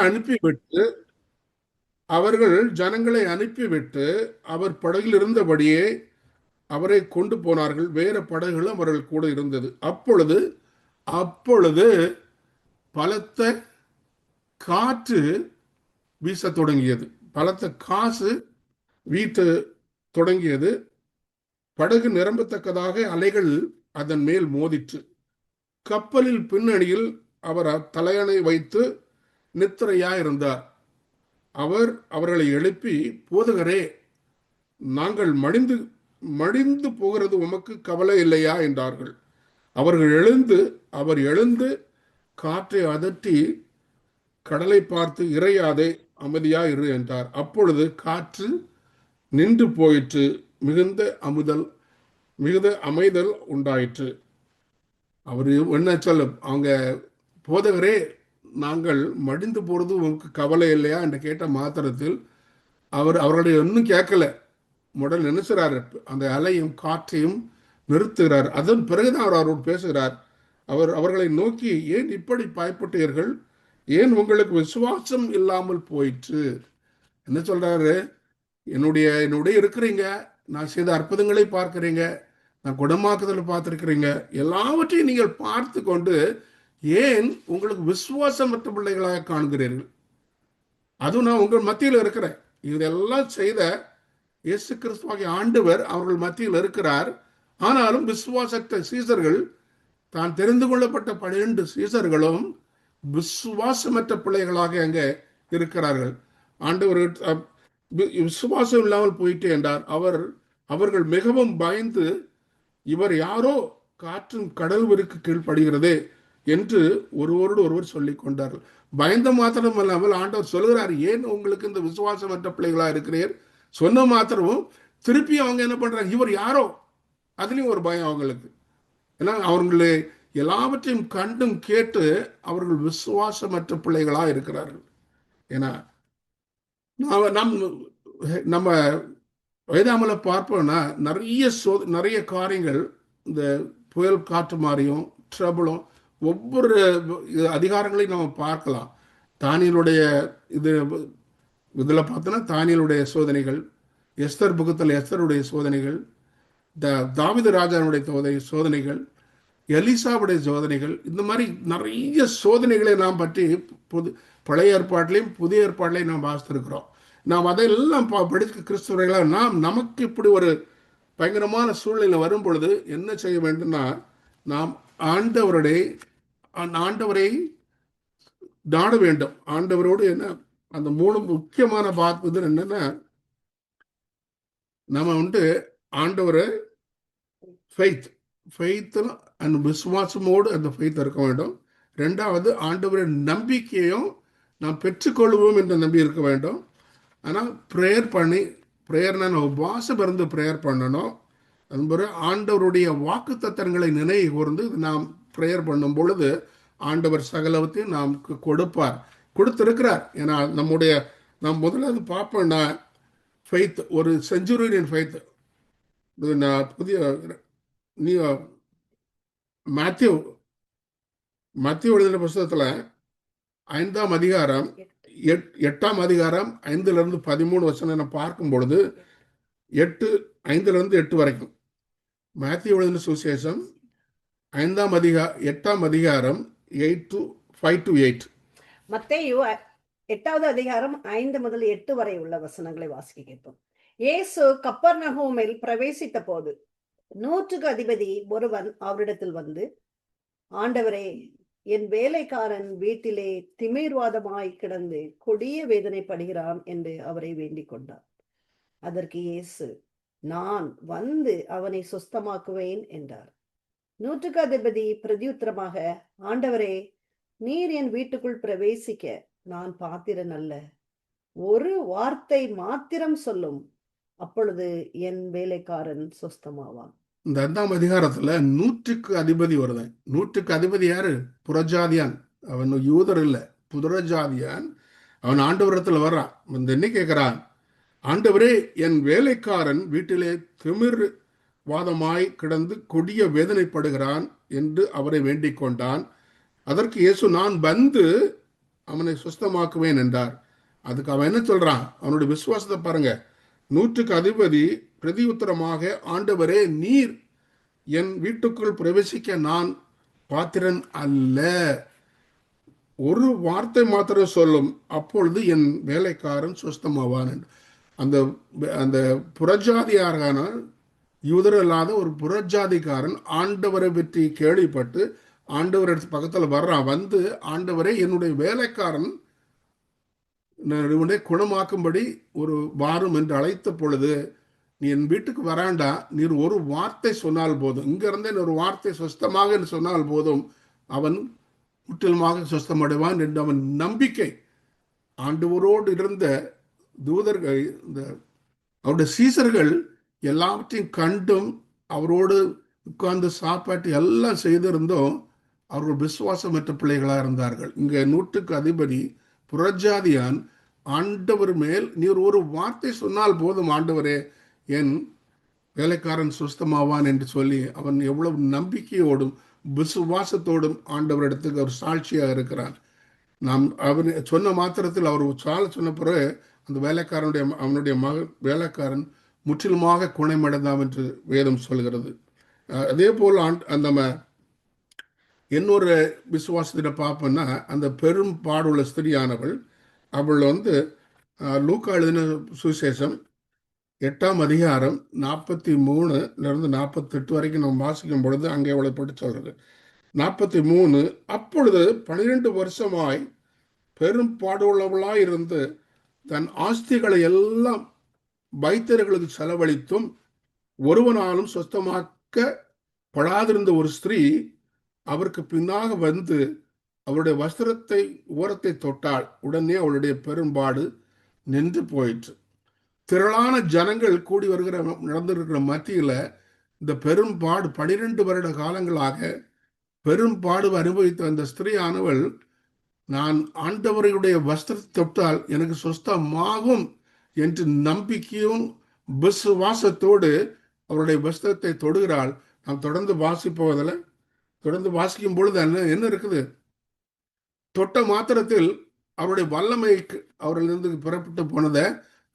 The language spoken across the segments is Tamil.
அனுப்பிவிட்டு ஜனங்களை அனுப்பிவிட்டு அவர் படகில் இருந்தபடியே அவரை கொண்டு போனார்கள். வேற படகுகளும் அவர்கள் கூட இருந்தது. அப்பொழுது அப்பொழுது பலத்த காற்று வீச தொடங்கியது. பலத்த காசு வீச தொடங்கியது. படகு நிரம்பத்தக்கதாக அலைகள் அதன் மேல் மோதிற்று. கப்பலில் பின்னணியில் அவர் தலையணை வைத்து நித்திரையாயிருந்தார். அவர் அவர்களை எழுப்பி, போதகரே, நாங்கள் மடிந்து போகிறது உமக்கு கவலை இல்லையா என்றார்கள். அவர் எழுந்து காற்றை அதட்டி கடலை பார்த்து, இறையாதே, அமைதியா இரு என்றார். அப்பொழுது காற்று நின்று போயிற்று. மிகுந்த அமைதல் உண்டாயிற்று. அவர் என்ன சொல்ல, அவங்க, போதகரே, நாங்கள் மடிந்து போறது உங்களுக்கு கவலை இல்லையா என்று கேட்ட மாத்திரத்தில் அவர்களுடைய இன்னும் கேட்கல. முதல் நினைச்சுறாரு, அந்த அலையும் காற்றையும் நிறுத்துகிறார். அதன் பிறகுதான் அவரோடு பேசுகிறார். அவர்களை நோக்கி, ஏன் இப்படி பயப்பட்டீர்கள்? ஏன் உங்களுக்கு விசுவாசம் இல்லாமல் போயிற்று? என்ன சொல்றாரு? என்னுடைய இருக்கிறீங்க, நான் செய்த அற்புதங்களை பார்க்கிறீங்க, நான் குணமாக்குதல் பார்த்திருக்கிறீங்க, எல்லாவற்றையும் நீங்கள் பார்த்து கொண்டு ஏன் உங்களுக்கு விசுவாசமற்ற பிள்ளைகளாக காண்கிறீர்கள்? அதுவும் நான் உங்கள் மத்தியில் இருக்கிறேன். இதெல்லாம் செய்த இயேசு கிறிஸ்துவாகிய ஆண்டவர் அவர்கள் மத்தியில் இருக்கிறார். ஆனாலும் விசுவாசற்ற சீசர்கள், தான் தெரிந்து கொள்ளப்பட்ட 12 சீசர்களும் விசுவாசமற்ற பிள்ளைகளாக அங்கே இருக்கிறார்கள். ஆண்டவர் விசுவாசம் இல்லாமல் போயிட்டு என்றார். அவர்கள் மிகவும் பயந்து, இவர் யாரோ காற்றும் கடல்வருக்கு கீழ்ப்படுகிறதே என்று ஒருவரோடு ஒருவர் சொல்லிக் கொண்டார்கள். பயந்த மாத்திரம் அல்லாமல் ஆண்டவர் சொல்கிறார், ஏன் உங்களுக்கு இந்த விசுவாசமற்ற பிள்ளைகளா இருக்கிறீர்? சொன்ன மாத்திரமும் திருப்பி அவங்க என்ன பண்றாங்க, இவர் யாரோ, அதுலயும் ஒரு பயம் அவங்களுக்கு. ஏன்னா அவர்களே எல்லாவற்றையும் கண்டும் கேட்டு அவர்கள் விசுவாசமற்ற பிள்ளைகளா இருக்கிறார்கள். ஏன்னா நம்ம வேதாமல பார்ப்போம்னா நிறைய காரியங்கள், இந்த புயல் காற்று மாதிரியும் ட்ரபிளும் ஒவ்வொரு அதிகாரங்களையும் நம்ம பார்க்கலாம். தானியலுடைய இதில் பார்த்தோன்னா தானியலுடைய சோதனைகள், எஸ்தர் புகத்தில் எஸ்தருடைய சோதனைகள், தாவீது ராஜாவுடைய சோதனைகள், எலிசாவுடைய சோதனைகள், இந்த மாதிரி நிறைய சோதனைகளை நாம் பற்றி பழைய ஏற்பாட்டிலையும் புதிய ஏற்பாட்டிலையும் நாம் வாசித்திருக்கிறோம். நாம் அதையெல்லாம் படிக்க கிறிஸ்தவர்களாக நமக்கு இப்படி ஒரு பயங்கரமான சூழ்நிலை வரும் பொழுது என்ன செய்ய வேண்டும்னா, நாம் ஆண்டவரை நாட வேண்டும். ஆண்டவரோடு என்ன அந்த 3 முக்கியமான பார்ப்பது என்னன்னா, நம்ம ஆண்டவரை ஃபெய்த் அண்ட் விசுவாசமோடு அந்த ஃபெய்த் இருக்க வேண்டும். 2வது, ஆண்டவரின் நம்பிக்கையும் நாம் பெற்றுக்கொள்வோம் என்று நம்பி இருக்க வேண்டும். ஆனால் ப்ரேயர்னா உபவாசம் இருந்து ப்ரேயர் பண்ணணும். அதுபோல ஆண்டவருடைய வாக்கு தத்தங்களை நினைவு கூர்ந்து நாம் ப்ரேயர் பண்ணும் பொழுது ஆண்டவர் சகலவத்தையும் நாம் கொடுத்திருக்கிறார். ஏன்னா நாம் முதலாவது பார்ப்போம்னா, ஃபெய்த் ஒரு செஞ்சுரியன் ஃபெய்த். புதிய மத்திய எழுதின புத்தகத்தில் 5ஆம் அதிகாரம் 8ஆம் அதிகாரம் 5லிருந்து 13 வசனம் பார்க்கும் பொழுது 5லிருந்து 8 வரைக்கும் மத்திய எழுதின சுவிசேஷம் 8ஆம் அதிகாரம் 5 to 8. மத்தேயு 8வது அதிகாரம் 5 முதல் 8 வரை உள்ள வசனங்களை வாசிக்க கேட்போம். இயேசு கப்பர்நகூமில் பிரவேசித்த போது 100க்கு அதிபதி ஒருவன் அவரிடத்தில் வந்து, ஆண்டவரே, என் வேலைக்காரன் வீட்டிலே திமிர்வாதமாய் கிடந்து கொடிய வேதனைப்படுகிறான் என்று அவரை வேண்டிக் கொண்டார். அதற்கு இயேசு, நான் வந்து அவனை சுஸ்தமாக்குவேன் என்றார். 100க்கு அதிபதி பிரதியுத்தரமாக, ஆண்டவரே, நீர் என் வீட்டுக்குள் பிரவேசிக்க நான் பாத்திரன் அல்ல. ஒரு வார்த்தை மாத்திரம் சொல்லும், அப்பொழுது என் வேலைக்காரன் சுஸ்தமாவான். இந்த 5ஆம் அதிகாரத்துல 100க்கு அதிபதி வருதான். 100க்கு அதிபதி யாரு? புறஜாதியான். அவன் யூதர் இல்ல, புறஜாதியான். அவன் ஆண்டவரத்துல வர்றான். என்ன கேட்கிறான்? ஆண்டவரே, என் வேலைக்காரன் வீட்டிலே திமிர் வாதமாய் கிடந்து கொடிய வேதனைப்படுகிறான் என்று அவரை வேண்டிக் கொண்டான். அதற்கு இயேசு, நான் வந்து அவனை சுஸ்தமாக்குவேன் என்றார். அதுக்கு அவன் என்ன சொல்றான்? அவனுடைய விசுவாசத்தை பாருங்க. 100க்கு அதிபதி பிரதி உத்தரமாக, ஆண்டவரே, நீர் என் வீட்டுக்குள் பிரவேசிக்க நான் பாத்திரன் அல்ல. ஒரு வார்த்தை மாத்திரம் சொல்லும், அப்பொழுது என் வேலைக்காரன் சுஸ்தமாவான் என்று. அந்த அந்த புறஜாதியாரான, யூதர் இல்லாத ஒரு புறஜாதிக்காரன் ஆண்டவரை பற்றி கேள்விப்பட்டு ஆண்டவர் பக்கத்தில் வர்றான். வந்து, ஆண்டவரே, என்னுடைய வேலைக்காரன் குணமாக்கும்படி ஒரு வாரும் என்று அழைத்த பொழுது, நீ என் வீட்டுக்கு வராண்டா, நீர் ஒரு வார்த்தை சொன்னால் போதும், இங்க இருந்தே ஒரு வார்த்தை சுஸ்தமாக சொன்னால் போதும், அவன் முற்றிலுமாக சுஸ்தமடைவான் என்று அவன் நம்பிக்கை. ஆண்டவரோடு இருந்த தூதர்கள், இந்த அவருடைய சீசர்கள் எல்லாவற்றையும் கண்டும் அவரோடு உட்கார்ந்து சாப்பாட்டு எல்லாம் செய்திருந்தோம். அவர்கள் விசுவாசமற்ற பிள்ளைகளாக இருந்தார்கள். இங்கே 100க்கு அதிபதி புறஜாதியான் ஆண்டவர் மேல் நீர் ஒரு வார்த்தை சொன்னால் போதும், ஆண்டவரே, என் வேலைக்காரன் சுஸ்தமாவான் என்று சொல்லி அவன் எவ்வளவு நம்பிக்கையோடும் விசுவாசத்தோடும் ஆண்டவரிடத்துக்கு அவர் சாட்சியாக இருக்கிறான். நாம் அவர் சொன்ன மாத்திரத்தில் அவர் சொன்ன பிறகு அந்த வேலைக்காரனுடைய அவனுடைய வேலைக்காரன் முற்றிலுமாக குணமடைந்தான் என்று வேதம் சொல்கிறது. அதே போல் நம்ம இன்னொரு விசுவாசத்திட பார்ப்போம்னா, அந்த பெரும் பாடுள்ள ஸ்திரியானவள், அவள் லூக்கா எழுதின சுவிசேஷம் 8ஆம் அதிகாரம் 43 48 வரைக்கும் நம்ம வாசிக்கும் பொழுது அங்கே அவளை பற்றி சொல்றது. 43, அப்பொழுது 12 வருஷமாய் பெரும் பாடுள்ளவளாய் இருந்து தன் ஆஸ்திகளை எல்லாம் வைத்தியர்களுக்கு செலவழித்தும் ஒருவனாலும் சொஸ்தமாக்கப்படாதிருந்த ஒரு ஸ்திரீ அவருக்கு பின்னாக வந்து அவருடைய வஸ்திரத்தை ஓரத்தை தொட்டாள். உடனே அவளுடைய பெரும்பாடு நின்று போயிற்று. திரளான ஜனங்கள் கூடி வருகிற நடந்திருக்கிற மத்தியில இந்த பெரும்பாடு 12 வருட காலங்களாக பெரும்பாடு அனுபவித்த அந்த ஸ்திரீயானவள், நான் ஆண்டவருடைய வஸ்திரத்தை தொட்டால் எனக்கு சொஸ்தமாகும் என்று நம்பிக்கையும் விசுவாசத்தோடு அவருடைய வஸ்திரத்தை தொடுகிறாள். நாம் தொடர்ந்து வாசிப்பதில் தொடர்ந்து வாசிக்கும் பொழுது என்ன இருக்குது? தொட்ட மாத்திரத்தில் அவருடைய வல்லமை அவரிலிருந்து புறப்பட்டு போனதை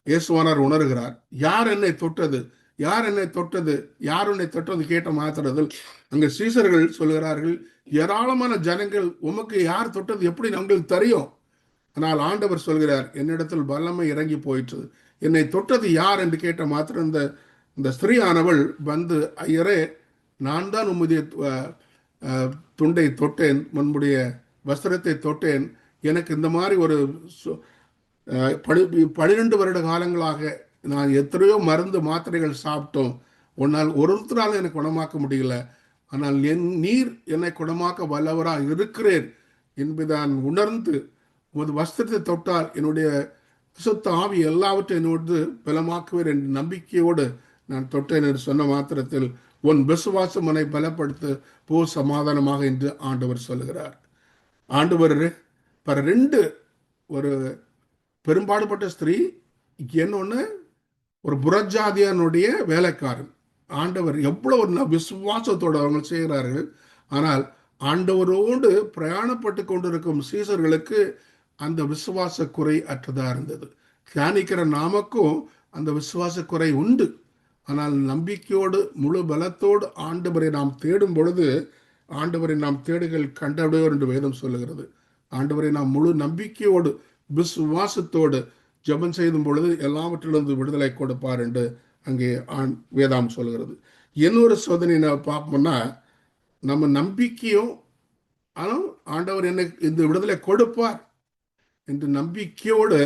இயேசுவானார் உணர்கிறார். யார் என்னை தொட்டது, யார் என்னை தொட்டது, யார் என்னை தொட்டது கேட்ட மாத்திரத்தில் அங்க சீசர்கள் சொல்கிறார்கள், ஏராளமான ஜனங்கள், உமக்கு யார் தொட்டது எப்படி நம்மளுக்கு தெரியும்? ஆனால் ஆண்டவர் சொல்கிறார், என்னிடத்தில் வல்லமை இறங்கி போயிற்று. என்னை தொட்டது யார் என்று கேட்ட மாத்திரம் இந்த ஸ்திரீயானவள் வந்து, ஐயரே, நான் தான் உம்முடைய துண்டை தொட்டேன், முன்புடைய வஸ்திரத்தை தொட்டேன். எனக்கு இந்த மாதிரி ஒரு 12 வருட காலங்களாக நான் எத்தனையோ மருந்து மாத்திரைகள் சாப்பிட்டோம், ஒருத்தரால் எனக்கு குணமாக்க முடியல. ஆனால் நீர் என்னை குணமாக்க வல்லவராக இருக்கிறேன் என்பதான் உணர்ந்து உமது வஸ்திரத்தை தொட்டால் என்னுடைய சுத்த ஆவி எல்லாவற்றையும் என்னோடு பலமாக்குவேன் என்ற நம்பிக்கையோடு நான் தொட்டேன் என்று சொன்ன மாத்திரத்தில், உன் விசுவாசம் என்னை பலப்படுத்த போ சமாதானமாக என்று ஆண்டவர் சொல்லுகிறார். ஆண்டவர் 2 ஒரு பெரும்பாடுபட்ட ஸ்திரீ, என்னொன்னு ஒரு புறஜாதியானுடைய வேலைக்காரன். ஆண்டவர் எவ்வளவு விசுவாசத்தோடு அவங்க செய்கிறார்கள். ஆனால் ஆண்டவரோடு பிரயாணப்பட்டு கொண்டிருக்கும் சீசர்களுக்கு அந்த விசுவாச குறை அற்றதா இருந்தது. தியானிக்கிற நாமக்கும் அந்த விசுவாச குறை உண்டு. ஆனால் நம்பிக்கையோடு முழு பலத்தோடு ஆண்டவரை நாம் தேடும் பொழுது ஆண்டவரை நாம் தேடுகள் கண்டடையோர் என்று வேதம் சொல்லுகிறது. ஆண்டவரை நாம் முழு நம்பிக்கையோடு விசுவாசத்தோடு ஜெபம் செய்யும் பொழுது எல்லாவற்றிலிருந்து விடுதலை கொடுப்பார் என்று அங்கே வேதாம் சொல்கிறது. இன்னொரு சோதனை பார்ப்போம்னா, நம்ம நம்பிக்கையும் ஆனால் ஆண்டவர் என்னை இந்த விடுதலை கொடுப்பார் என்று நம்பிக்கையோடு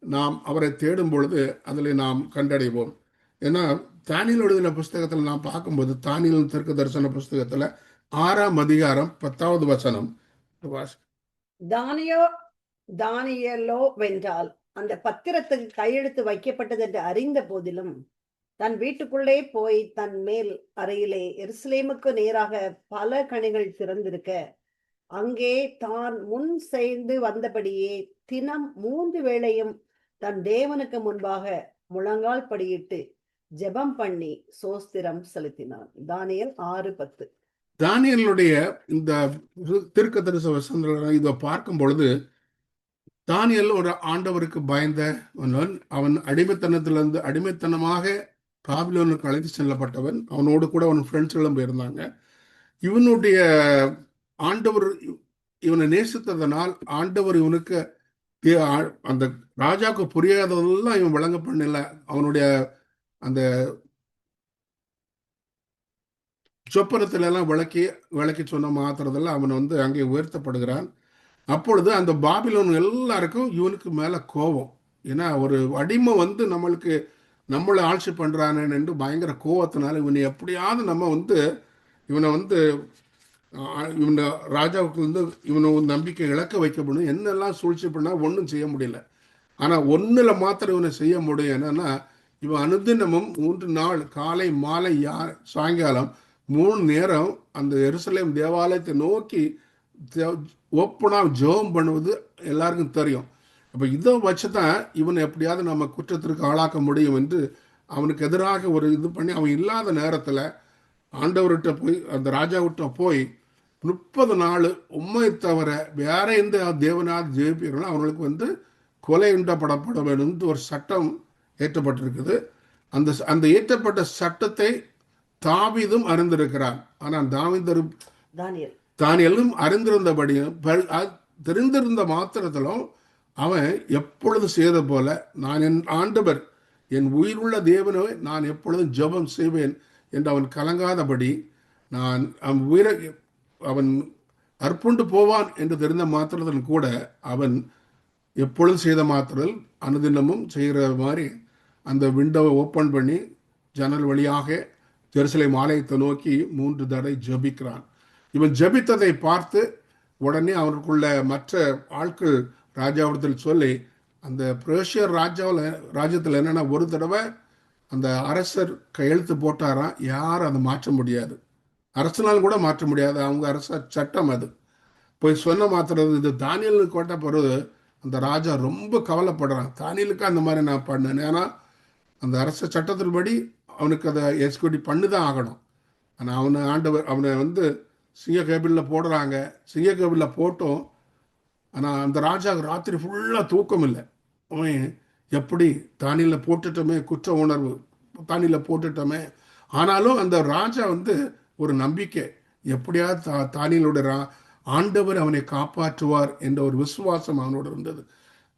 நாம் அவரை தேடும் பொழுது அதில் நாம் கண்டடைவோம். ஏன்னா தானியேல் எழுதின புஸ்தகத்தில் நாம் பார்க்கும்போது, தானியேல் தீர்க்க தரிசன புஸ்தகத்தில் 6ஆம் அதிகாரம் 10வது வசனம், தானியேலோ வென்றால் அந்த பத்திரத்துக்கு கையெழுத்து வைக்கப்பட்டது என்று அறிந்த போதிலும் தன் வீட்டுக்குள்ளே போய் தன் மேல் அறையிலே எருசலேமுக்கு நேராக பல கணிகள் திறந்திருக்க, அங்கே தான் முன் செய்து வந்தபடியே தினம் 3 வேளையும் தன் தேவனுக்கு முன்பாக முழங்கால் படியிட்டு ஜெபம் பண்ணி சோஸ்திரம் செலுத்தினான். தானியேல் 6:10. தானியேலுடைய இந்த தீர்க்க தரிசன வசனங்களை இதை பார்க்கும் பொழுது தானியேல் ஒரு ஆண்டவருக்கு பயந்தவன். அவன் அடிமைத்தனமாக பாபிலோனுக்கு அழைத்து செல்லப்பட்டவன். அவனோடு கூட அவன் ஃப்ரெண்ட்ஸ்களும் போயிருந்தாங்க. இவனுடைய ஆண்டவர் இவனை நேசித்ததனால் ஆண்டவர் இவனுக்கு அந்த ராஜாவுக்கு புரியாததெல்லாம் இவன் விளங்க பண்ணல. அவனுடைய அந்த சொப்பனத்துல எல்லாம் விளக்கி விளக்கி சொன்ன மாத்திரத்தில் அவன் அங்கே உயர்த்தப்படுகிறான். அப்பொழுது அந்த பாபிலோன் எல்லாருக்கும் இவனுக்கு மேல கோபம். ஏன்னா ஒரு அடிமை நம்மளை ஆட்சி பண்றானு என்று பயங்கர கோவத்தினால இவனை எப்படியாவது நம்ம இவனை இவனை ராஜாவுக்கு இவனை நம்பிக்கை இழக்க வைக்கப்படணும். என்னெல்லாம் சூழ்ச்சி பண்ணா ஒன்றும் செய்ய முடியல. ஆனா ஒண்ணுல மாத்திரம் இவனை செய்ய முடியும். என்னன்னா இவன் அனுதினமும் 3 நாள் காலை மாலை சாயங்காலம் 3 நேரம் அந்த எருசலேம் தேவாலயத்தை நோக்கி ஓப்பனா ஜெபம் பண்ணுவது எல்லாருக்கும் தெரியும். அப்ப இதை வச்சுதான் இவனை எப்படியாவது நம்ம குற்றத்திற்கு ஆளாக்க முடியும் என்று அவனுக்கு எதிராக ஒரு இது பண்ணி அவன் இல்லாத நேரத்துல ஆண்டவர்கிட்ட போய் அந்த ராஜாவிட்ட போய் 30 நாள் உண்மை தவிர வேற எந்த தேவனாவது ஜெயிப்பீர்களோ அவர்களுக்கு கொலை உண்டப்படப்பட வேண்டும் ஒரு சட்டம் ஏற்றப்பட்டிருக்குது. அந்த ஏற்றப்பட்ட சட்டத்தை தாவீதும் அறிந்திருக்கிறான். ஆனால் தானியேலும் அறிந்திருந்தபடியும் தெரிந்திருந்த மாத்திரத்திலும் அவன் எப்பொழுது செய்த போல நான் என் ஆண்டவர் என் உயிருள்ள தேவனோ நான் எப்பொழுதும் ஜெபம் செய்வேன் என்று அவன் கலங்காதபடி அவன் அற்புண்டு போவான் என்று தெரிந்த மாத்திரத்தில் கூட அவன் எப்பொழுதும் செய்த மாத்திரத்தில் அனுதினமும் செய்கிற மாதிரி அந்த விண்டோவை ஓப்பன் பண்ணி ஜன்னல் வழியாக ஜெருசலேம் ஆலயத்தை நோக்கி 3 தடவை ஜெபிக்கிறான். இவன் ஜெபித்ததை பார்த்து உடனே அவனுக்குள்ள மற்ற ஆட்கள் ராஜாவிடத்தில் சொல்லி அந்த பிரேஷியர் ராஜ்யத்தில் என்னன்னா ஒரு தடவை அந்த அரசர் கையெழுத்து போட்டாராம், யாரும் அதை மாற்ற முடியாது, அரசனால் கூட மாற்ற முடியாது, அவங்க அரச சட்டம் அது. போய் சொன்ன மாத்திரம் இது தானியேலுக்கு கொட்ட பிறகு அந்த ராஜா ரொம்ப கவலைப்படுறான். தானியேலுக்கு அந்த மாதிரி நான் பண்ணேன், ஏன்னா அந்த அரச சட்டத்தின்படி அவனுக்கு அதை எக்ஸிக்யூட்டிவ் பண்ணிதான் ஆகணும். ஆனால் அவனை சிங்க கேபிளில் போடுறாங்க. சிங்க கேபிளில் போட்டோம். ஆனால் அந்த ராஜாவுக்கு ராத்திரி ஃபுல்லாக தூக்கம் இல்லை. அவன் எப்படி தானியில் போட்டுட்டோமே, குற்ற உணர்வு தானியில் போட்டுட்டோமே. ஆனாலும் அந்த ராஜா ஒரு நம்பிக்கை, எப்படியாவது தானியலுடைய ஆண்டவர் அவனை காப்பாற்றுவார் என்ற ஒரு விசுவாசம் அவனோடு இருந்தது.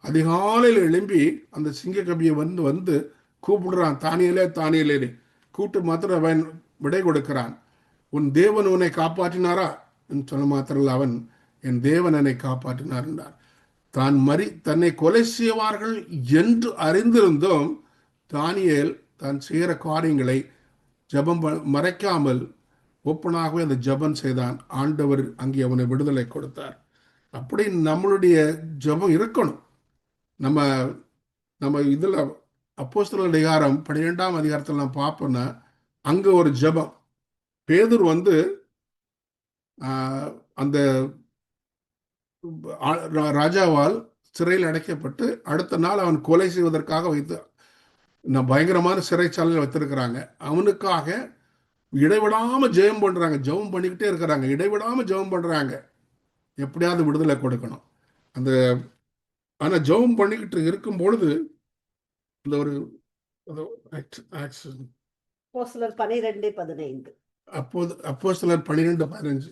அதிகாலையில் எழும்பி அந்த சிங்க கபியை கூப்பிடுறான், தானியலே கூட்டு மாத்திரம் அவன் விடை கொடுக்கிறான். உன் தேவன் உன்னை காப்பாற்றினாரா என்று சொல்ல மாத்திரம் அவன் என் தேவன் என்னை காப்பாற்றினார் என்றார். தன்னை கொலை செய்வார்கள் என்று அறிந்திருந்தும் தானியேல் தான் செய்கிற காரியங்களை ஜெபம் மறைக்காமல் ஓப்பனாகவே அந்த ஜெபம் செய்தான். ஆண்டவர் அங்கே அவனை விடுதலை கொடுத்தார். அப்படி நம்மளுடைய ஜெபம் இருக்கணும். நம்ம இதுல அப்போஸ்தலர் அதிகாரம் 12ஆம் அதிகாரத்தில் நாம் பார்ப்போம்னா அங்க ஒரு ஜெபம். பேதுரு அந்த ராஜாவால் சிறையில் அடைக்கப்பட்டு அடுத்த நாள் அவன் கொலை செய்வதற்காக பயங்கரமான சிறைச்சாலையில் வைத்திருக்கிறாங்க. அவனுக்காக இடைவிடாம ஜெபம் பண்றாங்க, ஜெபம் பண்ணிக்கிட்டே இருக்கிறாங்க, இடைவிடாம ஜெபம் பண்றாங்க, எப்படியாவது விடுதலை கொடுக்கணும். ஆனா ஜெபம் பண்ணிக்கிட்டு இருக்கும் பொழுது இந்த ஒரு அப்போஸ்தலர் 12:15 அப்போஸ்தலர் 12:15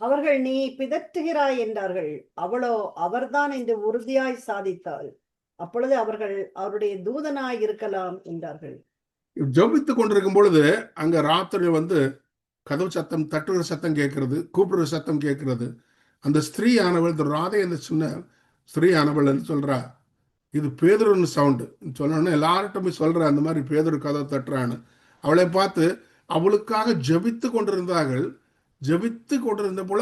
அவர்கள் நீ பிதற்றுகிறாய் என்றார்கள். அவளோ அவர்தான் என்று உறுதியாய் சாதித்தாள். அப்பொழுது அவர்கள் அவருடைய தூதனாய் இருக்கலாம் என்றார்கள். ஜெபித்துக் கொண்டிருக்கும் பொழுது அங்க ராத்திரி கதவு சத்தம், தட்டுகிற சத்தம் கேட்கிறது, கூப்பிடுற சத்தம் கேட்கிறது. அந்த ஸ்திரீ ஆனவள், ராதை அந்த சின்ன ஸ்திரீ ஆனவள் சொல்றா, இது பேதுருன்னு சவுண்டு சொன்னோன்னு எல்லார்ட்டும் போய் சொல்ற, அந்த மாதிரி பேதுரு கதவை தட்டுறான்னு. அவளை பார்த்து அவளுக்காக ஜெபித்து கொண்டிருந்தார்கள். ஜெபித்து கொண்டிருந்த போல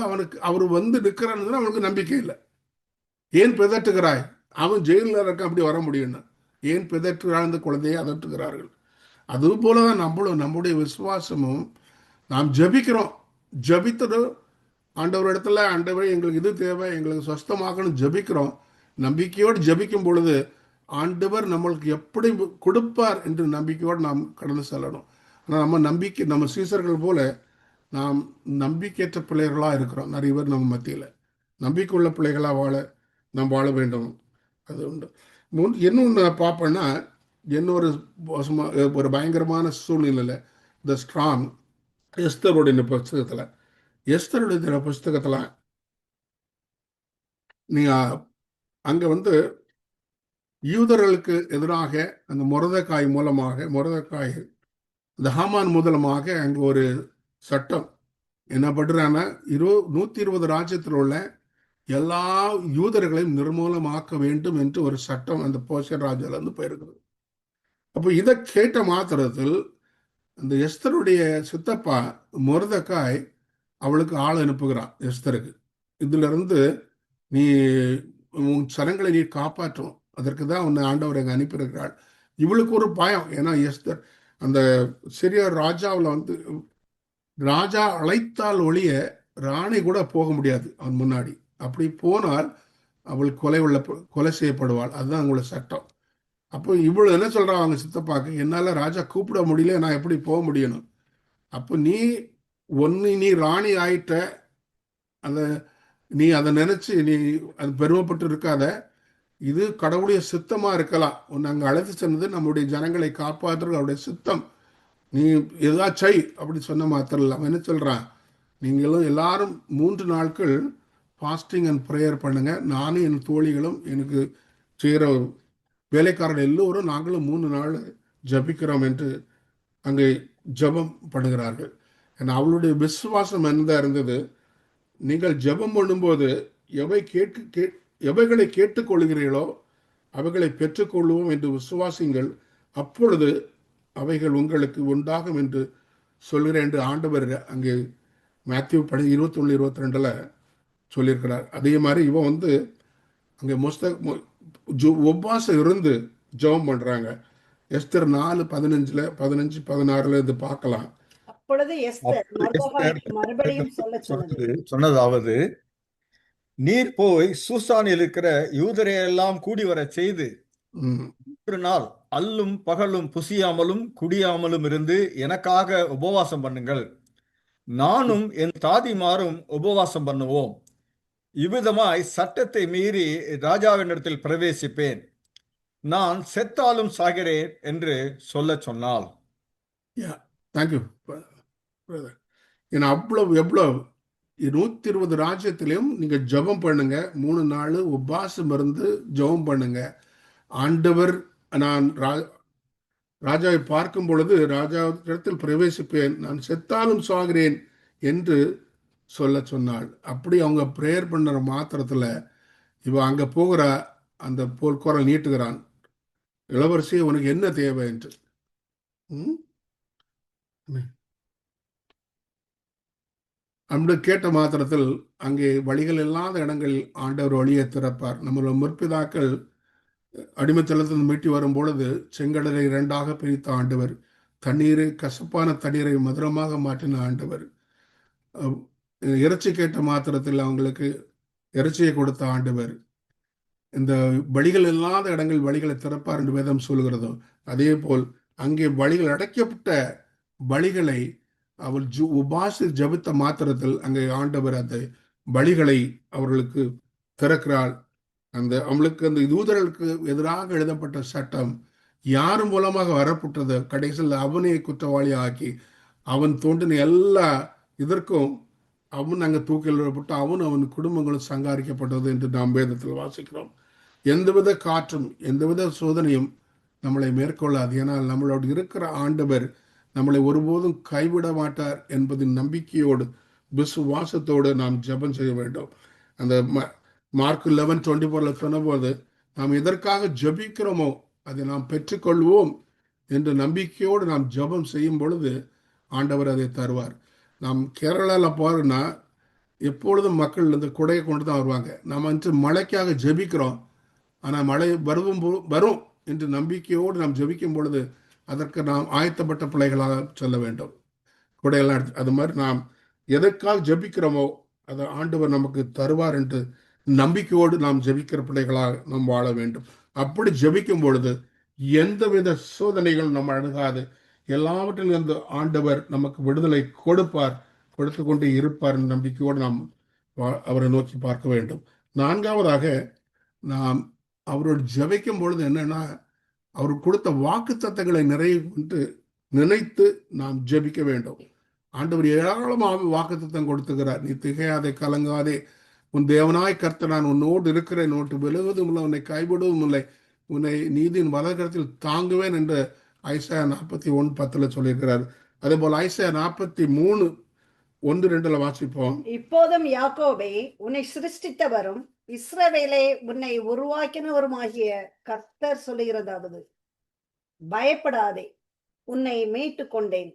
அவர் நிற்கிறான்னு அவனுக்கு நம்பிக்கை இல்லை. ஏன் பிதற்றுகிறாய், அவன் ஜெயிலில் இருக்க அப்படி வர முடியும்னு ஏன் பிதற்றுகிறாள், அந்த குழந்தையை அதட்டுகிறார்கள். அது போலதான் நம்முடைய விசுவாசமும். நாம் ஜெபிக்கிறோம், ஜெபித்தது ஆண்டவர் இடத்துல, ஆண்டவரே எங்களுக்கு இது தேவை, எங்களுக்கு சொஸ்தமாக்கணும் ஜெபிக்கிறோம். நம்பிக்கையோடு ஜெபிக்கும் பொழுது ஆண்டவர் நம்மளுக்கு எப்படி கொடுப்பார் என்று நம்பிக்கையோடு நாம் கடந்து செல்லணும். ஆனால் நம்ம சீசர்கள் போல நாம் நம்பிக்கையற்ற பிள்ளைகளாக இருக்கிறோம். நிறைய பேர் நம்ம மத்தியில் நம்பிக்கை உள்ள பிள்ளைகளாக நாம் வாழ வேண்டும். அது உண்டு. இன்னொன்று நான் பார்ப்பேன்னா, இன்னொரு ஒரு பயங்கரமான சூழ்நிலையில் இந்த ஸ்ட்ராங் எஸ்தருடைய புஸ்தகத்தில், எஸ்தருடைய புஸ்தகத்தில் நீங்கள் அங்கே வந்து யூதர்களுக்கு எதிராக அந்த முரதக்காய் இந்த ஹாமான் மூலமாக அங்கே ஒரு சட்டம் என்ன பண்றான்னா, 120 ராஜ்யத்தில் உள்ள எல்லா யூதர்களையும் நிர்மூலமாக்க வேண்டும் என்று ஒரு சட்டம் அந்த போஷன் ராஜால இருந்து போயிருக்கிறது. அப்போ இதை கேட்ட மாத்திரத்தில் அந்த எஸ்தருடைய சித்தப்பா மொர்தெகாய் அவளுக்கு ஆள் அனுப்புகிறான் எஸ்தருக்கு. இதுல இருந்து நீ உன் சனங்களை நீ காப்பாற்றும், அதற்கு தான் உன்னை ஆண்டவர் அங்கே அனுப்பியிருக்கிறாள். இவளுக்கு ஒரு பயம், ஏன்னா எஸ்தர் அந்த சிறிய ராஜாவில் வந்து ராஜா அழைத்தால் ஒழிய ராணி கூட போக முடியாது அவன் முன்னாடி. அப்படி போனால் அவள் கொலை செய்யப்படுவாள். அதுதான் அவங்களோட சட்டம். அப்போ இவ்வளவு என்ன சொல்றான் அவங்க சித்தப்பாக்கு, என்னால ராஜா கூப்பிட முடியல, நான் எப்படி போக முடியணும்? அப்போ நீ ராணி ஆயிட்ட, அந்த நீ அதை நினைச்சு நீ அது பெருமைப்பட்டு இருக்காத. இது கடவுளுடைய சித்தமா இருக்கலாம். உன்னை அங்கே அழைத்து சென்றது நம்முடைய ஜனங்களை காப்பாற்றுறது அவருடைய சித்தம். நீ ஏதாச்சை அப்படி சொன்ன மாத்திரம் இல்லை. அவன் என்ன சொல்றான், நீங்களும் எல்லாரும் 3 நாட்கள் ஃபாஸ்டிங் அண்ட் ப்ரேயர் பண்ணுங்க. நானும் என் தோழிகளும் எனக்கு செய்கிற வேலைக்காரர்கள் எல்லோரும் நாங்களும் 3 நாள் ஜபிக்கிறோம் என்று அங்கே ஜபம் பண்ணுகிறார்கள். ஏன்னா அவளுடைய விசுவாசம் என்னதான் இருந்தது, நீங்கள் ஜபம் பண்ணும்போது எவைகளை கேட்டுக்கொள்கிறீர்களோ அவைகளை பெற்றுக்கொள்வோம் என்று விசுவாசிங்கள், அப்பொழுது அவைகள் உங்களுக்கு உண்டாகும் என்று சொல்கிறேன் என்று ஆண்டவர் அங்கே மேத்யூ 21:22 சொல்லியிருக்கிறார். அதே மாதிரி இவன் வந்து அங்கே உபவாசம் இருந்து ஜெபம் பண்றாங்க. எஸ்தர் 4:15-16 இது பார்க்கலாம். அப்பொழுது எஸ்தர் மறுபடியும் சொன்னதாவது, நீர் போய் சூசானில் இருக்கிற யூதரை எல்லாம் கூடி வர செய்து 3 நாள் அல்லும் பகலும் புசியாமலும் குடியாமலும் இருந்து எனக்காக உபவாசம் பண்ணுங்கள், நானும் என் தாதிமாரும் உபவாசம் பண்ணுவோம். இவ்விதமாய் சட்டத்தை மீறி ராஜாவினிடத்தில் பிரவேசிப்பேன், நான் செத்தாலும் சாகிறேன் என்று சொல்ல சொன்னாள். தேங்க்யூ. ஏன்னா எவ்வளவு 120 ராஜ்யத்திலையும் நீங்க ஜெபம் பண்ணுங்க, 3 நாள் உபவாசம் இருந்து ஜெபம் பண்ணுங்க. ஆண்டவர் நான் ராஜாவை பார்க்கும் பொழுது ராஜாவிடத்தில் பிரவேசிப்பேன், நான் செத்தாலும் சாகிறேன் என்று சொல்ல சொன்னாள். அப்படி அவங்க ப்ரேயர் பண்ணுற மாத்திரத்தில் இவ அங்கே போகிற அந்த போர்க்குரல் நீட்டுகிறான், இளவரசி உனக்கு என்ன தேவை என்று. அப்படி கேட்ட மாத்திரத்தில் அங்கே வழிகள் இல்லாத இடங்களில் ஆண்டவர் வழியை திறப்பார். நம்மளோட முற்பிதாக்கள் அடிமைத்தளத்தில் மீட்டி வரும் பொழுது செங்கடலை 2ஆக பிரித்த ஆண்டவர், கசப்பான தண்ணீரை மதுரமாக மாற்றின ஆண்டவர், இறைச்சி கேட்ட மாத்திரத்தில் அவங்களுக்கு இறைச்சியை கொடுத்த ஆண்டவர், இந்த வழிகள் இல்லாத இடங்கள் வழிகளை திறப்பார் என்று வேதம் சொல்கிறதோ அதே போல் அங்கே வழிகள் அடைக்கப்பட்ட வழிகளை அவள் உபாசி ஜபித்த மாத்திரத்தில் அங்கே ஆண்டவர் அந்த வழிகளை அவர்களுக்கு திறக்கிறாள். அவளுக்கு அந்த யூதர்களுக்கு எதிராக எழுதப்பட்ட சட்டம் யார் மூலமாக வரப்பட்டது, கடைசியில் அவனை குற்றவாளி ஆக்கி அவன் தோன்றின எல்லா இதற்கும் அவன் அங்கே தூக்கில் விடப்பட்டு அவன் குடும்பங்களும் சங்காரிக்கப்பட்டது என்று நாம் வேதத்தில் வாசிக்கிறோம். எந்தவித காற்றும் எந்தவித சோதனையும் நம்மளை மேற்கொள்ளாது. ஏன்னால் நம்மளோடு இருக்கிற ஆண்டவர் நம்மளை ஒருபோதும் கைவிட மாட்டார் என்பதின் நம்பிக்கையோடு விசுவாசத்தோடு நாம் ஜெபம் செய்ய வேண்டும். அந்த மார்க் 11:24 சொன்னபோது நாம் எதற்காக ஜெபிக்கிறோமோ அதை நாம் பெற்றுக்கொள்வோம் என்ற நம்பிக்கையோடு நாம் ஜெபம் செய்யும் பொழுது ஆண்டவர் அதை தருவார். நாம் கேரளாவில் போறோம்னா எப்பொழுதும் மக்கள் இந்த குடையை கொண்டு தான் வருவாங்க. நாம் மழைக்காக ஜெபிக்கிறோம், ஆனால் மழை வரும் என்று நம்பிக்கையோடு நாம் ஜெபிக்கும் பொழுது அதற்கு நாம் ஆயத்தப்பட்ட பிள்ளைகளாக சொல்ல வேண்டும். குடையெல்லாம் எடுத்து அது மாதிரி நாம் எதற்காக ஜெபிக்கிறோமோ அதை ஆண்டவர் நமக்கு தருவார் என்று நம்பிக்கையோடு நாம் ஜெபிக்கிற பிள்ளைகளாக நாம் வாழ வேண்டும். அப்படி ஜெபிக்கும் பொழுது எந்தவித சோதனைகள் நம்ம அணுகாது, எல்லாவற்றிலும் இருந்து ஆண்டவர் நமக்கு விடுதலை கொடுத்து கொண்டே இருப்பார் என்ற நம்பிக்கையோடு நாம் அவரை நோக்கி பார்க்க வேண்டும். 4ஆவதாக நாம் அவரோடு ஜெபிக்கும் பொழுது என்னன்னா, அவர் கொடுத்த வாக்குத்தத்தங்களை நினைத்து நாம் ஜெபிக்க வேண்டும். ஆண்டவர் ஏராளமாக வாக்குத்தத்தம் கொடுத்துக்கிறார். நீ திகையாதே, கலங்காதே, உன் தேவனாய் கர்த்தர் நான் உன்னோடு இருக்கிறேன், உன்னை விழுவதும் இல்லை, உன்னை கைவிடுவதும் இல்லை, உன்னை நீதியின் வலக்கரத்தில் தாங்குவேன் என்று ஐசாயா 41:10 சொல்லியிருக்கிறார். அதே போல ஐசாயா 43:1-2 வாசிப்போம். இப்போதும் யாக்கோபே, உன்னை சிருஷ்டித்தவரும் இஸ்ரவேலே உன்னை உருவாக்கினவருமாகிய கர்த்தர் சொல்லுகிறதாவது, பயப்படாதே, உன்னை மீட்டு கொண்டேன்,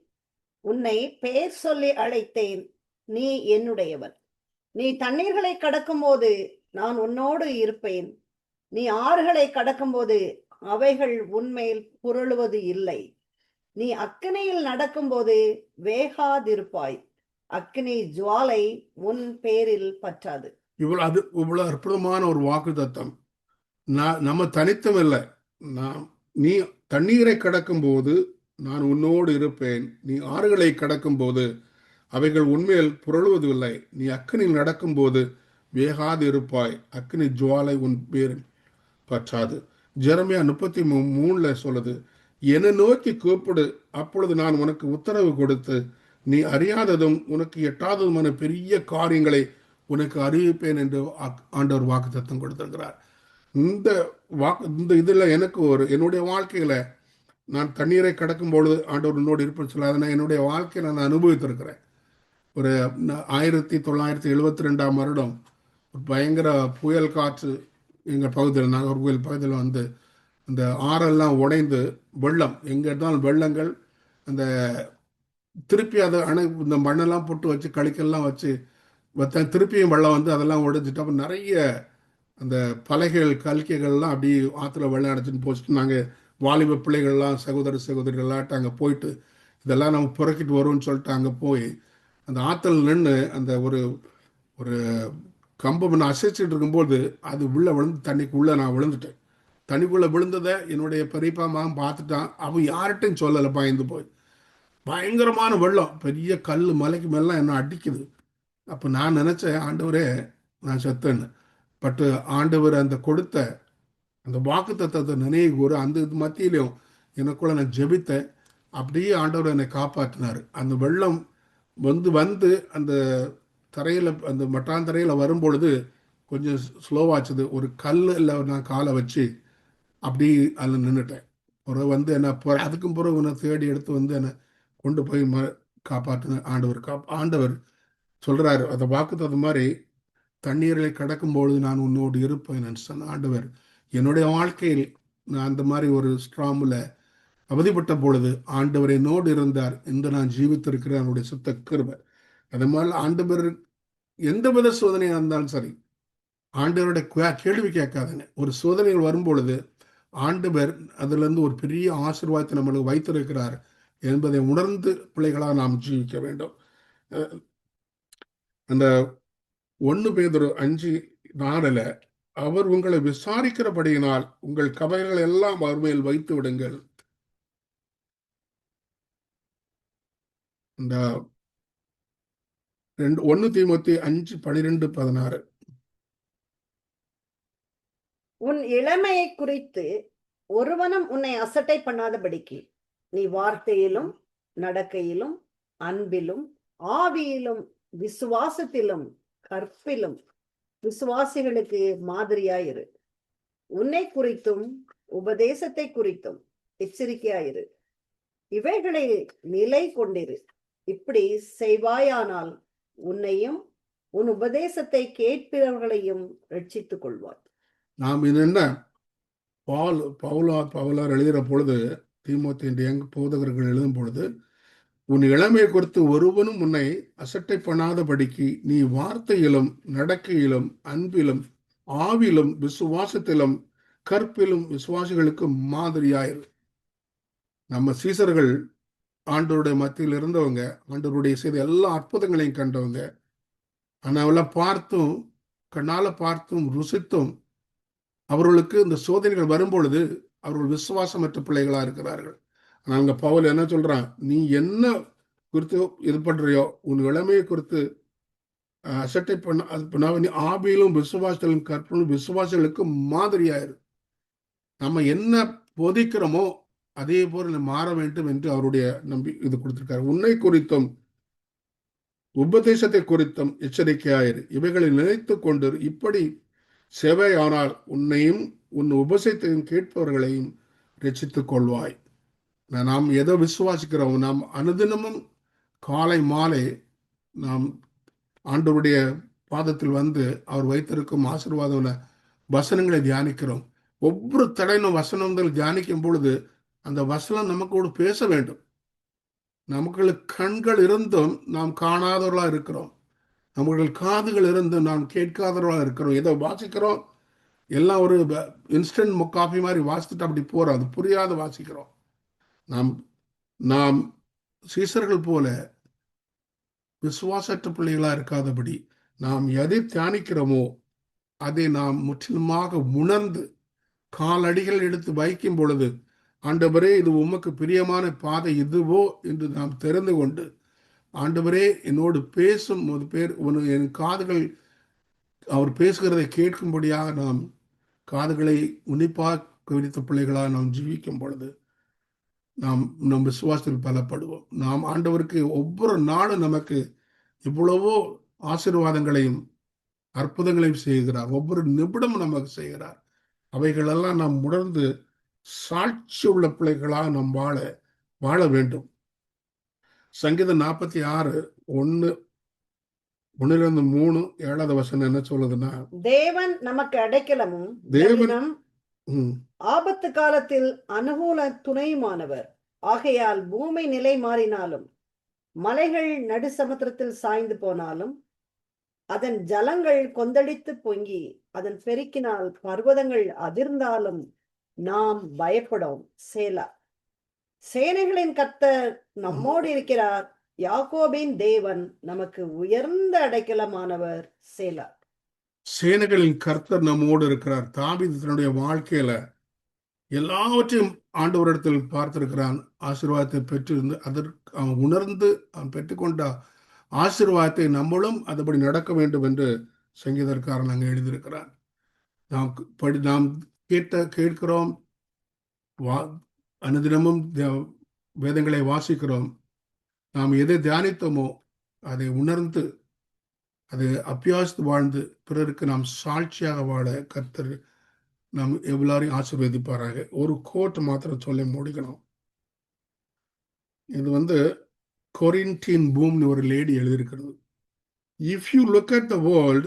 உன்னை பெயர் சொல்லி அழைத்தேன், நீ என்னுடையவன். நீ தண்ணீர்களை கடக்கும் போது நான் உன்னோடு இருப்பேன், நீ ஆறுகளை கடக்கும் போது அவைகள் உன்மேல் புரளுவது இல்லை, நீ அக்கினியில் நடக்கும்போது வேகாதிருப்பாய், அக்கினி ஜுவாலை உன் பேரில் பற்றாது. இவ்வளவு அற்புதமான ஒரு வாக்குத்தத்தம். நம்ம தனித்தும் இல்லை. நீ தண்ணீரை கடக்கும் போது நான் உன்னோடு இருப்பேன், நீ ஆறுகளை கடக்கும் போது அவைகள் உண்மையில் புரளுவதில்லை, நீ அக்கினியில் நடக்கும்போது வேகாது இருப்பாய், அக்கினி ஜுவாலை உன் பேரில் பற்றாது. ஜெரமியா 33:3 சொல்லுது, என்னை நோக்கி கூப்பிடு, அப்பொழுது நான் உனக்கு உத்தரவு கொடுத்து நீ அறியாததும் உனக்கு எட்டாததுமான பெரிய காரியங்களை உனக்கு அறிவிப்பேன் என்று ஆண்டவர் வாக்குத்தத்தம் கொடுத்திருக்கிறார். இந்த இதுல எனக்கு என்னுடைய வாழ்க்கையில நான் தண்ணீரை கடக்கும் பொழுது ஆண்டவர் உன்னோடு இருப்பேன்னு சொல்ல, அதை என்னுடைய வாழ்க்கையை நான் அனுபவித்திருக்கிறேன். ஒரு 1972 வருடம் ஒரு பயங்கர புயல் காற்று எங்கள் பகுதியில், நாகர்கோவில் பகுதியில் வந்து இந்த ஆறெல்லாம் உடைந்து வெள்ளம், எங்கே இருந்தாலும் வெள்ளங்கள், அந்த திருப்பி அதை இந்த மண்ணெல்லாம் போட்டு வச்சு கழிக்கெல்லாம் வச்சு திருப்பியும் வெள்ளம் வந்து அதெல்லாம் உடைஞ்சிட்டு, அப்புறம் நிறைய அந்த பலகைகள் கல்கைகள்லாம் அப்படி ஆற்றுல வெள்ளம் அடைச்சின்னு போச்சுட்டு நாங்கள் வாலிப பிள்ளைகள்லாம் சகோதரிகள்லாட்டு அங்கே போயிட்டு இதெல்லாம் நம்ம புறக்கிட்டு வருவோம்னு சொல்லிட்டு அங்கே போய் அந்த ஆற்றுல நின்று அந்த ஒரு ஒரு கம்பம் நான் அசைச்சிட்டு இருக்கும்போது அது உள்ளே விழுந்து தண்ணிக்குள்ளே நான் விழுந்துட்டேன். தண்ணிக்குள்ளே விழுந்ததை என்னுடைய பெரியப்பா மகன் பார்த்துட்டான். அவன் யார்கிட்டையும் சொல்லலை, பயந்து போய். பயங்கரமான வெள்ளம், பெரிய கல் மலைக்கு மேலாம் என்ன அடிக்குது. அப்போ நான் நினச்சேன், ஆண்டவரே நான் செத்தேன்னு. பட்டு ஆண்டவர் அந்த கொடுத்த அந்த வாக்குத்தத்தத்தை நினைவு கூற அந்த மத்தியிலையும் எனக்குள்ள நான் ஜெபித்தேன். அப்படியே ஆண்டவர் என்னை காப்பாற்றினார். அந்த வெள்ளம் வந்து அந்த தரையில், அந்த மட்டாந்தரையில் வரும்பொழுது கொஞ்சம் ஸ்லோவாச்சுது. ஒரு கல்லில் நான் காலை வச்சு அப்படி அதில் நின்றுட்டேன். பிறகு வந்து என்ன அதுக்கும் பிறகு என்னை தேடி எடுத்து வந்து என்னை கொண்டு போய் காப்பாற்றின ஆண்டவர் சொல்கிறாரு. அந்த வாக்குத்தத்தம் மாதிரி தண்ணீரை கடக்கும்பொழுது நான் உன்னோடு இருப்பேன் சொன்ன ஆண்டவர் என்னுடைய வாழ்க்கையில் நான் அந்த மாதிரி ஒரு ஸ்ட்ராமில் அவதிப்பட்ட பொழுது ஆண்டவர் என்னோடு இருந்தார். இந்த நான் ஜீவித்திருக்கிறேன் அவருடைய சுத்த கிருபை. அது மாதிரி ஆண்டவர் எந்த வித சோதனையாக இருந்தாலும் சரி, ஆண்டவருடைய கேள்வி கேட்காதுங்க. ஒரு சோதனைகள் வரும்பொழுது ஆண்டவர் அதிலிருந்து ஒரு பெரிய ஆசீர்வாதத்தை நம்மளுக்கு வைத்திருக்கிறார் என்பதை உணர்ந்து பிள்ளைகளாக நாம் ஜீவிக்க வேண்டும். அந்த 1 பேதுரு 5:4 அவர் உங்களை விசாரிக்கிறபடியினால் உங்கள் கவலைகள் எல்லாம் அவர் மேல் வைத்து விடுங்கள். இந்த 1 தீமோத்தேயு 5:12-16 உன் இளமையை குறித்து ஒருவனும் உன்னை அசட்டை பண்ணாதபடிக்கு நீ வார்த்தையிலும் நடக்கையிலும் அன்பிலும் ஆவியிலும் விசுவாசத்திலும் கற்பிலும் விசுவாசிகளுக்கு மாதிரியாயிரு. உன்னை குறித்தும் உபதேசத்தை குறித்தும் எச்சரிக்கையாயிரு. இவைகளை நிலை கொண்டிரு. இப்படி செய்வாயானால் உன்னையும் உன் உபதேசத்தை கேட்கிறவர்களையும் ரட்சித்துக் கொள்வாய். நாம் இது என்ன பவுலார் எழுதுகிற பொழுது, தீமோத்தேயுடைய போதகர்கள் எழுதும் பொழுது, உன் இளமையை குறித்து ஒருவனும் உன்னை அசட்டை பண்ணாதபடிக்கு நீ வார்த்தையிலும் நடக்கையிலும் அன்பிலும் ஆவிலும் விசுவாசத்திலும் கற்பிலும் விசுவாசிகளுக்கு மாதிரியாயிரு. நம்ம சீசர்கள் ஆண்டவருடைய மத்தியில் இருந்தவங்க, ஆண்டவருடைய செய்த எல்லா அற்புதங்களையும் கண்டவங்க. ஆனால் அவெல்லாம் பார்த்தும், கண்ணால பார்த்தும் ருசித்தும் அவர்களுக்கு இந்த சோதனைகள் வரும்பொழுது அவர்கள் விசுவாசமற்ற பிள்ளைகளா இருக்கிறார்கள். நாங்க பவுல் என்ன சொல்றான், நீ என்ன குறித்து இது பண்றியோ, உன் இளமையை குறித்து அசட்டை பண்ண, அது ஆவியிலும் விசுவாசத்திலும் கற்பிலும் விசுவாசிகளுக்கு மாதிரியாயிரு. நம்ம என்ன போதிக்கிறோமோ அதே போல மாற வேண்டும் என்று அவருடைய இது கொடுத்திருக்காரு. உன்னை குறித்தும் உபதேசத்தை குறித்தும் எச்சரிக்கையாயிரு, இவைகளை நினைத்து கொண்டு இப்படி செவையானால் உன்னையும் உன் உபதேசத்தையும் கேட்பவர்களையும் ரட்சித்துக் கொள்வாய். நாம் எதை விசுவாசிக்கிறோம், நாம் அனுதினமும் காலை மாலை நாம் ஆண்டவருடைய பாதத்தில் வந்து அவர் வைத்திருக்கும் ஆசீர்வாத வசனங்களை தியானிக்கிறோம். ஒவ்வொரு தடையிலும் வசனங்கள் தியானிக்கும் பொழுது அந்த வசனம் நமக்கோடு பேச வேண்டும். நமக்கு கண்கள் இருந்தும் நாம் காணாதவர்களா இருக்கிறோம். நமக்கு காதுகள் இருந்தும் நாம் கேட்காதவர்களா இருக்கிறோம். ஏதோ வாசிக்கிறோம், எல்லாம் ஒரு இன்ஸ்டன்ட் காஃபி மாதிரி வாசித்துட்டு அப்படி போறோம். அது புரியாத வாசிக்கிறோம். நாம் நாம் சீசர்கள் போல விசுவாசற்ற பிள்ளைகளா இருக்காதபடி நாம் எதை தியானிக்கிறோமோ அதை நாம் முற்றிலுமாக உணர்ந்து காலடிகள் எடுத்து வைக்கும் பொழுது, ஆண்டவரே இது உமக்கு பிரியமான பாதை இதுவோ என்று நாம் தெரிந்து கொண்டு, ஆண்டவரே என்னோடு பேசும் என் காதுகள் அவர் பேசுகிறதை கேட்கும்படியாக நாம் காதுகளை உன்னிப்பாக விரித்த பிள்ளைகளாக நாம் ஜீவிக்கும் பொழுது நாம் நம் விசுவாசத்தில் பலப்படுவோம். நாம் ஆண்டவருக்கு ஒவ்வொரு நாளும் நமக்கு இவ்வளவோ ஆசீர்வாதங்களையும் அற்புதங்களையும் செய்கிறார். ஒவ்வொரு நிமிடமும் நமக்கு செய்கிறார். அவைகளெல்லாம் நாம் உணர்ந்து சாட்சி உள்ள பிள்ளைகளாக நாம் வாழ வேண்டும். சங்கீதம் 46:1-3 7வது வசனம் என்ன சொல்லுதுன்னா, தேவன் நமக்கு அடைக்கலமும் தேவன் ஆபத்து காலத்தில் அனுகூல துணையுமானவர். ஆகையால் பூமி நிலை மாறினாலும் மலைகள் நடு சமுத்திரத்தில் சாய்ந்து போனாலும் அதன் ஜலங்கள் கொந்தளித்து பொங்கி அதன் பெருக்கினால் பர்வதங்கள் அதிர்ந்தாலும் நாம் பயப்படோம். சேலா. சேனைகளின் கர்த்தர் நம்மோடு இருக்கிறார். யாக்கோபின் தேவன் நமக்கு உயர்ந்த அடைக்கலமானவர். சேலா. சேனைகளின் கர்த்தர் நம்மோடு இருக்கிறார். தாவீது தன்னுடைய வாழ்க்கையில எல்லாவற்றையும் ஆண்டவரிடத்தில் பார்த்திருக்கிறான். ஆசீர்வாதத்தை பெற்றிருந்து அதற்கு அவன் உணர்ந்து அவன் பெற்றுக்கொண்ட ஆசீர்வாதத்தை நம்மளும் அதுபடி நடக்க வேண்டும் என்று சங்கீதக்காரன் அங்கே எழுதியிருக்கிறான். நாம் கேட்கிறோம், அனுதினமும் வேதங்களை வாசிக்கிறோம். நாம் எதை தியானித்தோமோ அதை உணர்ந்து அதை அபியாசித்து வாழ்ந்து பிறருக்கு நாம் சாட்சியாக வாழ கர்த்தர் நாம் எல்லாரையும் ஆசீர்வதிப்பாராக. ஒரு கோட் மாத்திரம் சொல்லி முடிக்கணும். இது கொரின்டியன் பூம்னு ஒரு லேடி எழுதியிருக்கிறது. If you look at the world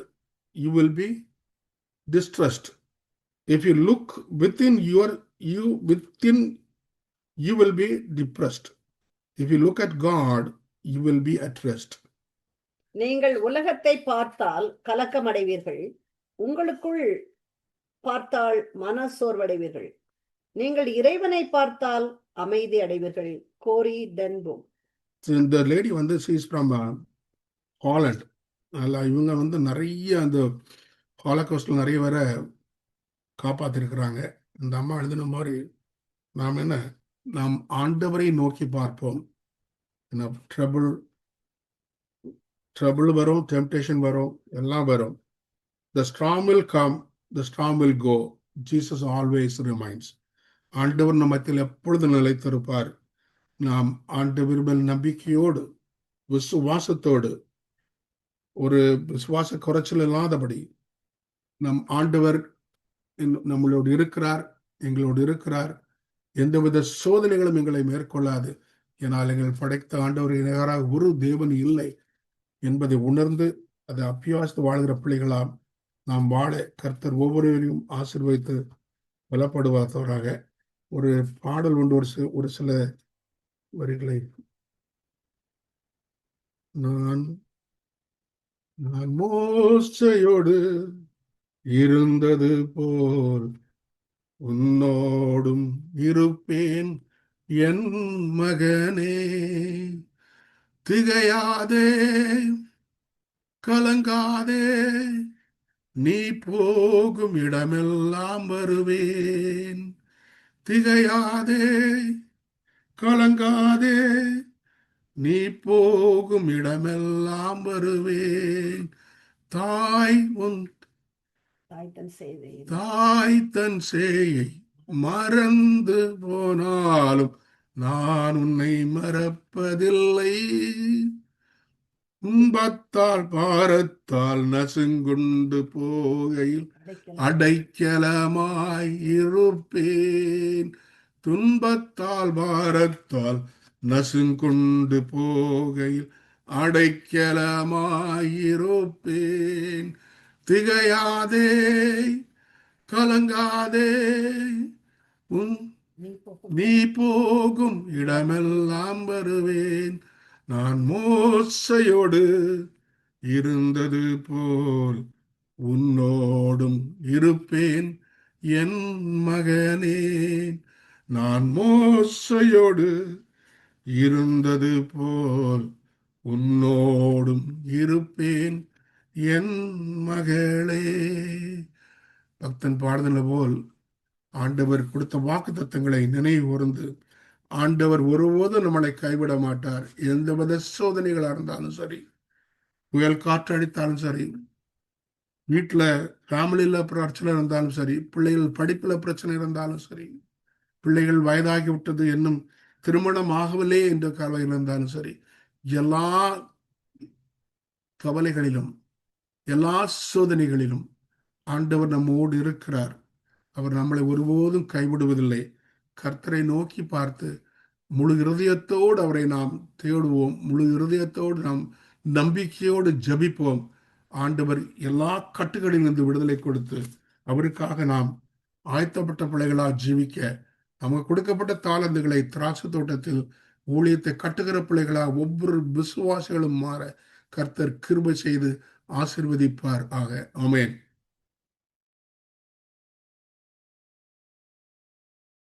you will be distrust. If you look within you will be depressed. If you look at God, you will be at rest. நீங்கள் உலகத்தை பார்த்தால் கலக்கம் அடைவீர்கள், உங்களுக்குள் பார்த்தால் மனசோர்வடைவீர்கள். நீங்கள் இறைவனை பார்த்தால் அமைதி அடைவீர்கள். Corrie ten Boom. இந்த lady she is from Holland. இவங்க நிறைய அந்த ஹாலோகாஸ்ட்ல நிறைய பேரை காப்பாத்திருக்கிறாங்க. இந்த அம்மா எழுதின மாதிரி நாம் ஆண்டவரை நோக்கி பார்ப்போம். ட்ரபிள் வரும், டெம்டேஷன் வரும், எல்லாம் வரும். The storm will come, the storm will go. Jesus always reminds. ஆண்டவர் நம்மத்தில் எப்பொழுது நிலைத்திருப்பார். நாம் ஆண்டவர் மேல் நம்பிக்கையோடு விசுவாசத்தோடு ஒரு விசுவாச குறைச்சல் இல்லாதபடி நம் ஆண்டவர் நம்மளோடு இருக்கிறார், எங்களோடு இருக்கிறார். எந்தவித சோதனைகளும் எங்களை மேற்கொள்ளாது. ஏனால் எங்கள் படைத்த ஆண்டவர் நிகராக ஒரு தேவன் இல்லை என்பதை உணர்ந்து அதை அபியாசித்து வாழ்கிற பிள்ளைகளாம் நாம் வாழ கர்த்தர் ஒவ்வொருவரையும் ஆசீர்வதித்து பலப்படுவாதவராக. ஒரு பாடல் உண்டு, ஒரு சில வரிகளை நான் மோசையோடு இருந்தது போல் உன்னோடும் இருப்பேன் என் மகனே. திகையாதே, கலங்காதே, நீ போகும் இடமெல்லாம் வருவேன். திகையாதே, கலங்காதே, நீ போகும் இடமெல்லாம் வருவேன். தாய் தன் சேயை மறந்து போனாலும் நான் உன்னை மறப்பதில்லை. துன்பத்தால் பாரத்தால் நசுங்குண்டு போகையில் அடைக்கலமாய் இருப்பேன். துன்பத்தால் பாரத்தால் நசுங்குண்டு போகையில் அடைக்கலமாய் இருப்பேன். திகையாதே, கலங்காதே, உன் நீ போகும் இடமெல்லாம் வருவேன். நான் மோசையோடு இருந்தது போல் உன்னோடும் இருப்பேன் என் மகனே. நான் மோசையோடு இருந்தது போல் உன்னோடும் இருப்பேன் என் மகளே. பக்தன் பாடுதல போல் ஆண்டவர் கொடுத்த வாக்கு தத்தங்களை நினைவு கூர்ந்து, ஆண்டவர் ஒருபோதும் நம்மளை கைவிட மாட்டார். எந்தவித சோதனைகளா இருந்தாலும் சரி, புயல் காற்று அடித்தாலும் சரி, வீட்டுல ஃபேமிலியில பிரச்சனை இருந்தாலும் சரி, பிள்ளைகள் படிப்புல பிரச்சனை இருந்தாலும் சரி, பிள்ளைகள் வயதாகி விட்டது இன்னும் திருமணம் ஆகவில்லை என்ற கவலையில் இருந்தாலும் சரி, எல்லா கவலைகளிலும் எல்லா சோதனைகளிலும் ஆண்டவர் நம்மோடு இருக்கிறார். அவர் நம்மளை ஒருபோதும் கைவிடுவதில்லை. கர்த்தரை நோக்கி பார்த்து முழு இருதயத்தோடு அவரை நாம் தேடுவோம். முழு இருதயத்தோடு நாம் நம்பிக்கையோடு ஜபிப்போம். ஆண்டவர் எல்லா கட்டுகளிலிருந்து விடுதலை கொடுத்து அவருக்காக நாம் ஆயத்தப்பட்ட பிள்ளைகளால் ஜீவிக்க, நமக்கு கொடுக்கப்பட்ட தாளந்துகளை திராட்சை தோட்டத்தில் ஊழியத்தை கட்டுகிற பிள்ளைகளாக ஒவ்வொரு விசுவாசிகளும் மாற கர்த்தர் கிருபை செய்து ஆசீர்வதிப்பார் ஆக. ஆமென்.